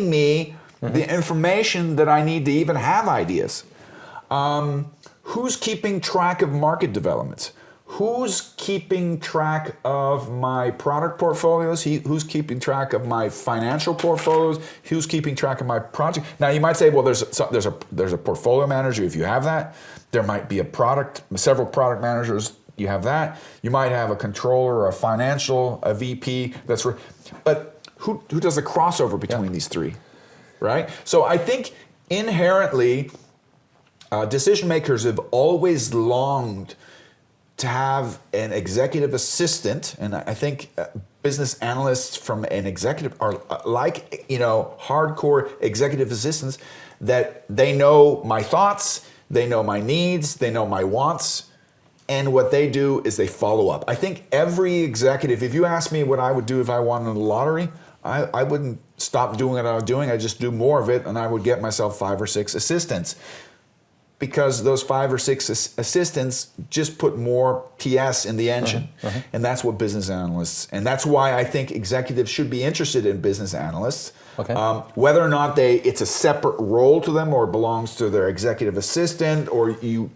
me the information that I need to even have ideas? Who's keeping track of market developments? Who's keeping track of my product portfolios? Who's keeping track of my financial portfolios? Who's keeping track of my project? Now you might say, well, there's a portfolio manager if you have that. There might be several product managers. You have that. You might have a controller or a VP. But who does the crossover between these three, right? So I think inherently, decision makers have always longed to have an executive assistant, and I think business analysts from an executive are like, you know, hardcore executive assistants, that they know my thoughts, they know my needs, they know my wants, and what they do is they follow up. I think every executive, if you ask me what I would do if I won in the lottery, I wouldn't stop doing what I was doing. I'd just do more of it, and I would get myself 5 or 6 assistants. Because those 5 or 6 assistants just put more PS in the engine. And that's what business analysts, and that's why I think executives should be interested in business analysts. Whether or not it's a separate role to them or belongs to their executive assistant, or you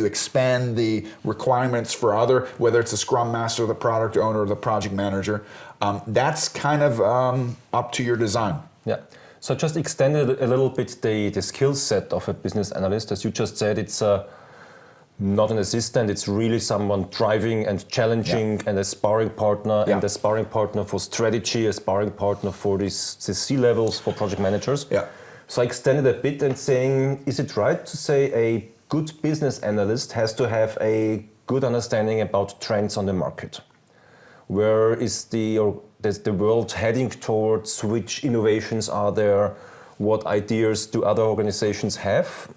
expand the requirements for whether it's a scrum master, the product owner, or the project manager, that's kind of up to your design. Yeah. So I just extended a little bit the skill set of a business analyst. As you just said, it's not an assistant, it's really someone driving and challenging and a sparring partner, and a sparring partner for strategy, a sparring partner for the C-levels, for project managers. Yeah. So I extended a bit and saying, is it right to say a good business analyst has to have a good understanding about trends on the market? Where is the world heading towards? Which innovations are there? What ideas do other organizations have?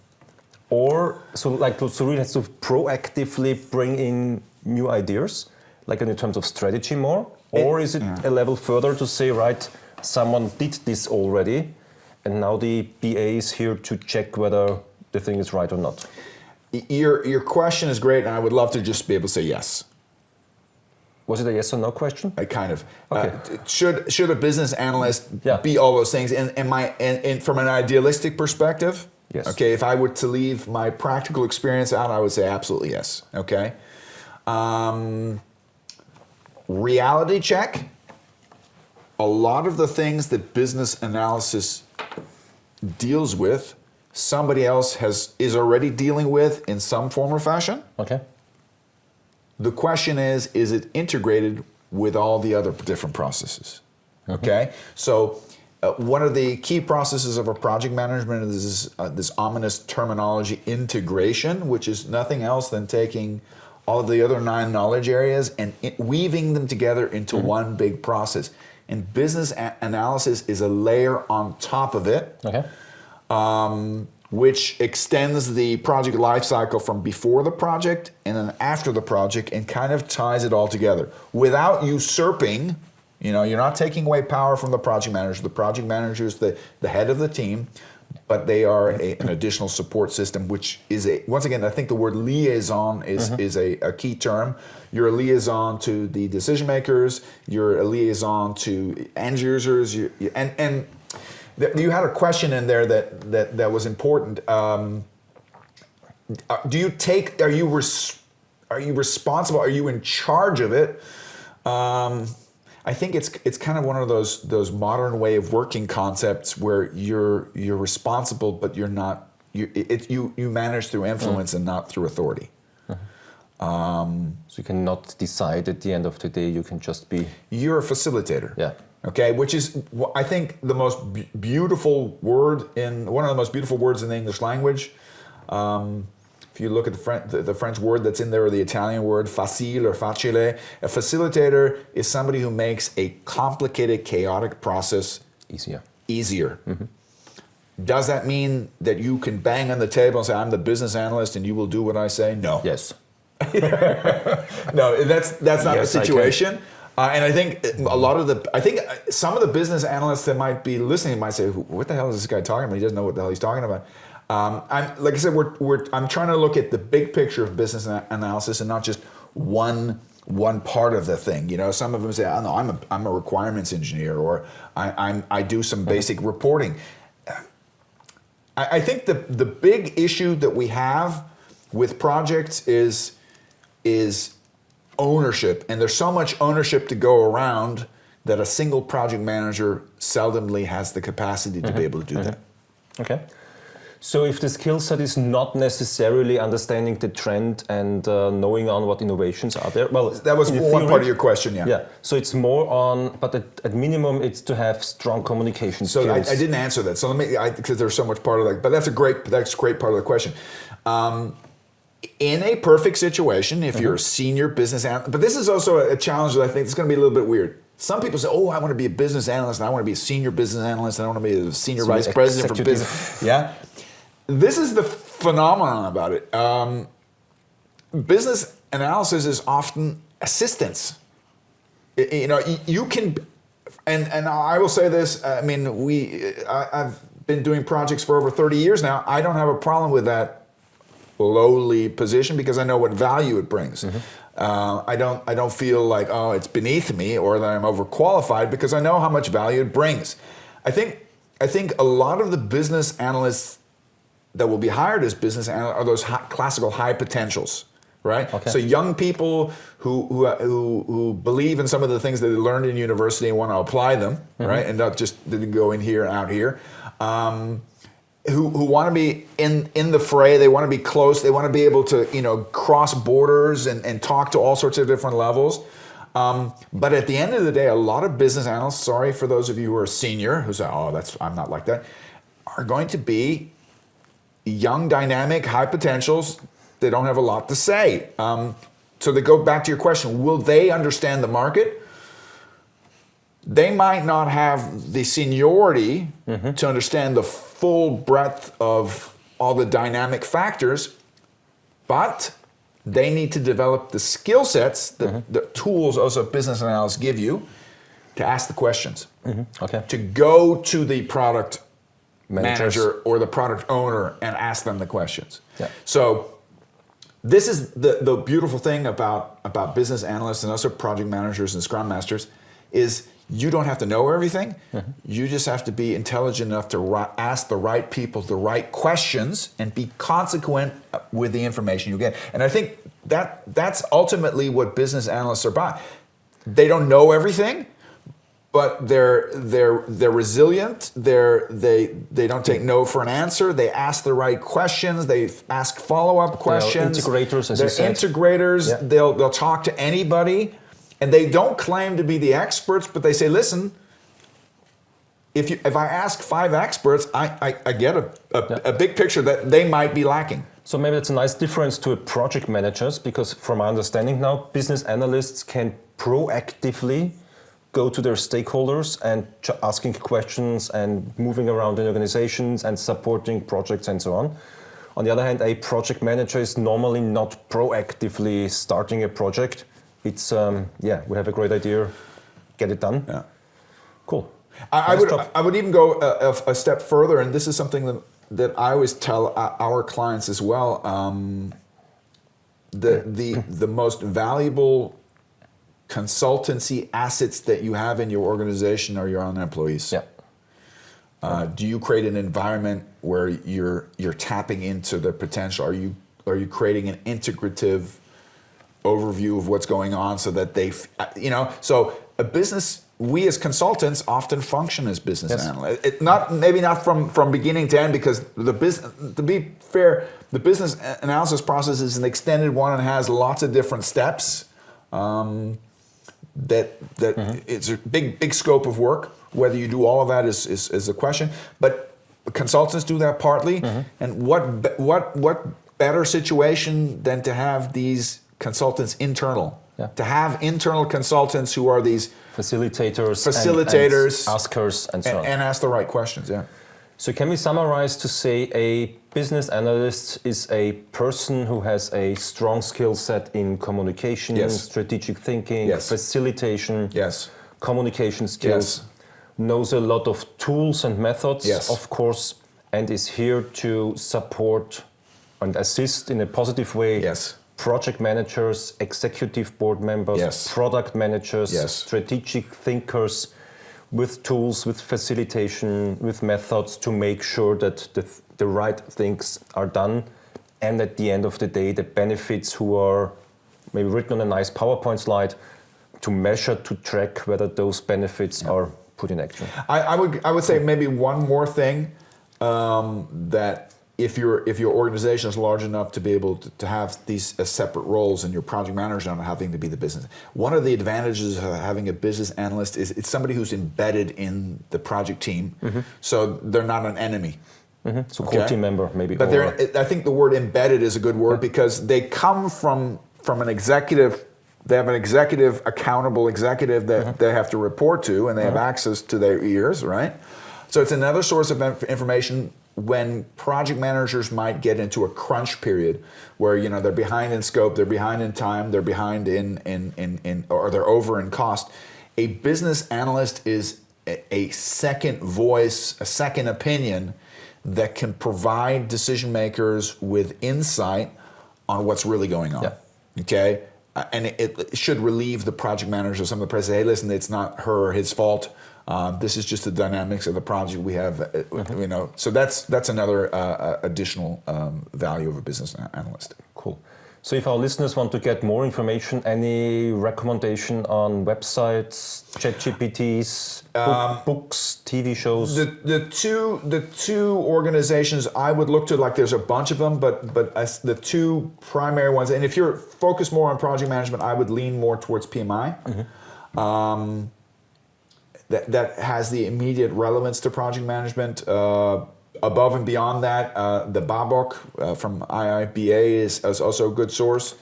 Or so really has to proactively bring in new ideas, like in terms of strategy more? Or is it a level further to say, right, someone did this already, and now the BA is here to check whether the thing is right or not? Your question is great, and I would love to just be able to say yes. Was it a yes or no question? I kind of. Okay. Should a business analyst be all those things? And from an idealistic perspective, yes. Okay, if I were to leave my practical experience out, I would say absolutely yes. Okay. Reality check. A lot of the things that business analysis deals with, somebody else is already dealing with in some form or fashion. Okay. The question is it integrated with all the other different processes? Okay, so one of the key processes of a project management is this ominous terminology, integration, which is nothing else than taking all of the other 9 knowledge areas and weaving them together into one big process. And business analysis is a layer on top of it. Okay. Which extends the project lifecycle from before the project and then after the project and kind of ties it all together without usurping. You're not taking away power from the project manager. The project manager is the head of the team, but they are an additional support system, which is once again, I think the word liaison is a key term. You're a liaison to the decision makers. You're a liaison to end users. And you had a question in there that was important. Are you responsible? Are you in charge of it? I think it's kind of one of those modern way of working concepts where you're responsible, but you're not. You manage through influence and not through authority. So you cannot decide at the end of the day. You can just be. You're a facilitator. Yeah. Okay, which is, I think, the most beautiful word one of the most beautiful words in the English language. If you look at the French word that's in there, or the Italian word facile or facile, a facilitator is somebody who makes a complicated, chaotic process easier. Mm-hmm. Does that mean that you can bang on the table and say, I'm the business analyst and you will do what I say? No. Yes. No, that's not the situation. And I think some of the business analysts that might be listening might say, "What the hell is this guy talking about? He doesn't know what the hell he's talking about." Like I said, I'm trying to look at the big picture of business analysis and not just one part of the thing. Some of them say, "Oh no, I'm a requirements engineer," or I do some basic reporting. I think the big issue that we have with projects is ownership, and there's so much ownership to go around that a single project manager seldomly has the capacity to be able to do that. Okay. So if the skill set is not necessarily understanding the trend and knowing on what innovations are there, well, that was one part of your question, yeah. Yeah. So it's more on, but at minimum, it's to have strong communication skills. So I didn't answer that. So let me, because there's so much part of that, but that's a great part of the question. In a perfect situation, if you're a senior business analyst, but this is also a challenge that I think is going to be a little bit weird. Some people say, "Oh, I want to be a business analyst, and I want to be a senior business analyst, and I want to be a senior vice president for business." Yeah, this is the phenomenon about it. Business analysis is often assistance. You can, and I will say this. I mean, I've been doing projects for over 30 years now. I don't have a problem with that lowly position because I know what value it brings. I don't feel like, oh, it's beneath me or that I'm overqualified because I know how much value it brings. I think a lot of the business analysts that will be hired as business analysts are those classical high potentials. right? Okay. So young people who believe in some of the things that they learned in university and want to apply them, right? And not just go in here and out here. Who want to be in the fray, they want to be close, they want to be able to, cross borders and talk to all sorts of different levels. But at the end of the day, a lot of business analysts, sorry for those of you who are senior, who say, I'm not like that, are going to be young, dynamic, high potentials. They don't have a lot to say. So they go back to your question, will they understand the market? They might not have the seniority to understand the full breadth of all the dynamic factors, but they need to develop the skill sets, the tools also business analysts give you to ask the questions, to go to the product manager or the product owner and ask them the questions. Yeah. So this is the beautiful thing about business analysts and also project managers and scrum masters is you don't have to know everything. You just have to be intelligent enough to ask the right people the right questions and be consequent with the information you get. And I think that's ultimately what business analysts are about. They don't know everything, but they're resilient. They don't take no for an answer. They ask the right questions. They ask follow-up questions. They're integrators, as you said. They're integrators. Yeah. They'll talk to anybody. And they don't claim to be the experts, but they say, listen, if I ask 5 experts, I get a big picture that they might be lacking. So maybe that's a nice difference to project managers, because from my understanding now, business analysts can proactively go to their stakeholders and asking questions and moving around in organizations and supporting projects and so on. On the other hand, a project manager is normally not proactively starting a project. It's, we have a great idea, get it done. Yeah. Cool. I would even go a step further, and this is something that I always tell our clients as well. The most valuable consultancy assets that you have in your organization are your own employees. Yeah. Do you create an environment where you're tapping into the potential? Are you creating an integrative overview of what's going on so that so a business, we as consultants often function as business analysts. Maybe not from beginning to end, because to be fair, the business analysis process is an extended one and has lots of different steps. It's a big scope of work. Whether you do all of that is a question, but consultants do that partly. And what better situation than to have these consultants internal? To have internal consultants who are these facilitators, and askers, and so on. And ask the right questions, So can we summarize to say a business analyst is a person who has a strong skill set in communication, strategic thinking, facilitation, communication skills, knows a lot of tools and methods, of course, and is here to support and assist in a positive way project managers, executive board members, product managers, strategic thinkers, with tools, with facilitation, with methods to make sure that the right things are done, and at the end of the day, the benefits who are maybe written on a nice PowerPoint slide to measure, to track whether those benefits are put in action. I would say maybe one more thing, that if your organization is large enough to be able to have these as separate roles and your project manager not having to be the business. One of the advantages of having a business analyst is it's somebody who's embedded in the project team, so they're not an enemy. So core team member maybe. But I think the word embedded is a good word because they come from an executive. They have an executive, accountable executive that they have to report to, and they have access to their ears, right? So it's another source of information when project managers might get into a crunch period where they're behind in scope, they're behind in time, they're behind in or they're over in cost. A business analyst is a second voice, a second opinion that can provide decision makers with insight on what's really going on. Okay? And it should relieve the project manager of some of the pressure. Hey, listen, it's not her or his fault. This is just the dynamics of the project we have. So that's another additional value of a business analyst. Cool. So if our listeners want to get more information, any recommendation on websites, ChatGPTs, books, TV shows? The two organizations I would look to, like there's a bunch of them, but as the two primary ones, and if you're focused more on project management, I would lean more towards PMI. That has the immediate relevance to project management. Above and beyond that, the Babok from IIBA is also a good source.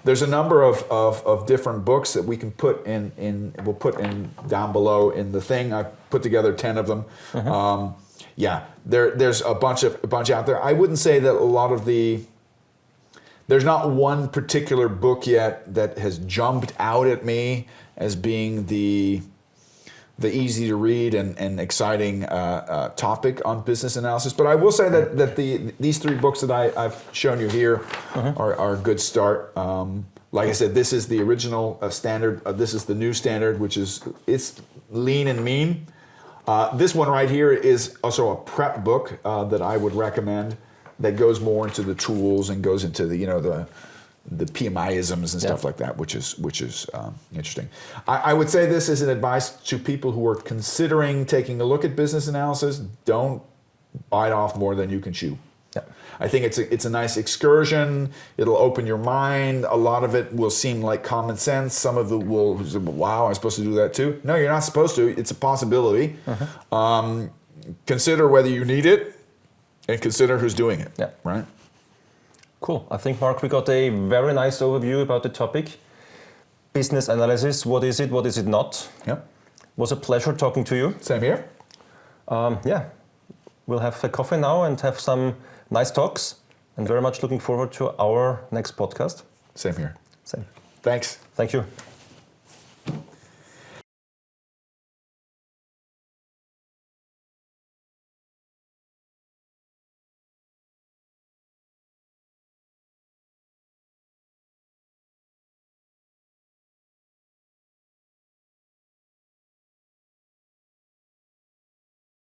There's a number of different books that we can put in. We'll put in down below in the thing. I put together 10 of them. There's a bunch out there. I wouldn't say that a lot of there's not one particular book yet that has jumped out at me as being the easy to read and exciting topic on business analysis. But I will say that these three books that I've shown you here are a good start. Like I said, this is the original standard. This is the new standard, it's lean and mean. This one right here is also a prep book that I would recommend that goes more into the tools and goes into the PMI-isms and stuff like that, which is interesting. I would say this is an advice to people who are considering taking a look at business analysis. Don't bite off more than you can chew. Yeah. I think it's a nice excursion. It'll open your mind. A lot of it will seem like common sense. Some of it will say, wow, I'm supposed to do that too. No, you're not supposed to. It's a possibility. Consider whether you need it and consider who's doing it. Yeah. Right? Cool. I think, Mark, we got a very nice overview about the topic. Business analysis, what is it not? Yeah. Was a pleasure talking to you. Same here. We'll have a coffee now and have some nice talks, and very much looking forward to our next podcast. Same here. Same. Thanks. Thank you.